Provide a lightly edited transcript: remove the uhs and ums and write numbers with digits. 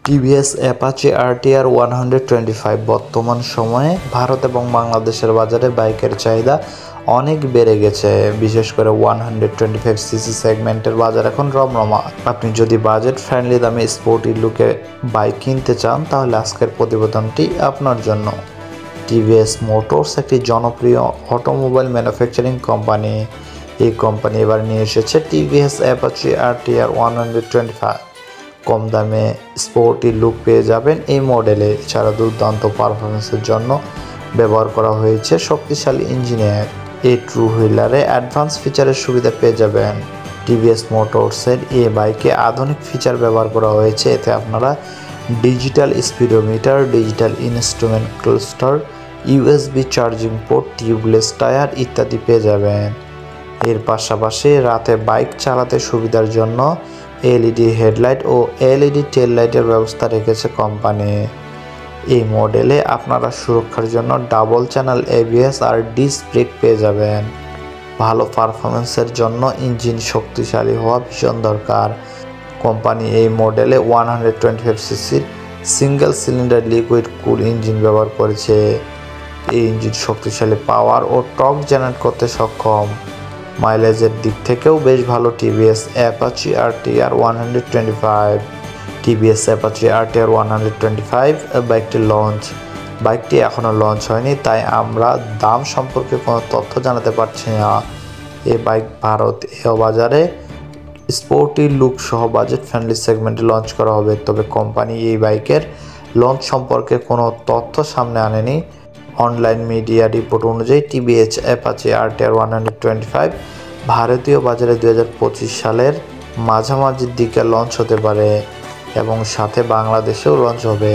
TVS Apache RTR 125 বর্তমান সময়ে ভারত এবং বাংলাদেশের বাজারে বাইকের চাহিদা অনেক বেড়ে গেছে। বিশেষ করে 125cc সেগমেন্টের বাজার এখন রমরমা। আপনি যদি বাজেট ফ্রেন্ডলি দামে স্পোর্টি লুকে বাইক কিনতে চান তাহলে আজকের প্রতিবেদনটি আপনার জন্য। টিভিএস মোটরস একটি জনপ্রিয় অটোমোবাইল ম্যানুফ্যাকচারিং কোম্পানি। এই কোম্পানি এবার নিয়ে এসেছে টিভিএস অ্যাপাচি আরটিআর 125। কম দামে স্পোর্টি লুক পেয়ে যাবেন এই মডেলে। এছাড়া দুর্দান্ত পারফরমেন্সের জন্য ব্যবহার করা হয়েছে শক্তিশালী ইঞ্জিনিয়ার। এই ট্রু হুইলারে অ্যাডভান্স ফিচারের সুবিধা পেয়ে যাবেন। টিভিএস মোটরসের এই বাইকে আধুনিক ফিচার ব্যবহার করা হয়েছে। এতে আপনারা digital speedometer, digital instrument cluster, USB charging port, tubeless tyre ইত্যাদি পেয়ে যাবেন। এর পাশাপাশি রাতে বাইক চালাতে সুবিধার জন্য এলইডি হেডলাইট ও এলইডি টেল লাইটের ব্যবস্থা রেখেছে কোম্পানি। এই মডেলে আপনারা সুরক্ষার জন্য ডাবল চ্যানেল এবিএস আর ডিস্ক ব্রেক পেয়ে যাবেন। ভালো পারফরমেন্সের জন্য ইঞ্জিন শক্তিশালী হওয়া ভীষণ দরকার। কোম্পানি এই মডেলে 125cc সিঙ্গেল সিলিন্ডার লিকুইড কুল ইঞ্জিন ব্যবহার করেছে। এই ইঞ্জিন শক্তিশালী পাওয়ার ও টর্ক জেনারেট করতে সক্ষম। মাইলেজের দিক থেকেও বেশ ভালো TVS Apache RTR 125। TVS Apache RTR 125 বাইকটি এখনও লঞ্চ হয়নি, তাই আমরা দাম সম্পর্কে কোনো তথ্য জানাতে পারছি না। এই বাইক ভারতীয় বাজারে স্পোর্টি লুক সহ বাজেট ফ্রেন্ডলি সেগমেন্টে লঞ্চ করা হবে। তবে কোম্পানি এই বাইকের লঞ্চ সম্পর্কে কোনো তথ্য সামনে আনেনি। অনলাইন মিডিয়া রিপোর্ট অনুযায়ী টিভিএস অ্যাপাচি আরটিআর 125 ভারতীয় বাজারে 2025 সালের মাঝামাঝির দিকে লঞ্চ হতে পারে এবং সাথে বাংলাদেশেও লঞ্চ হবে।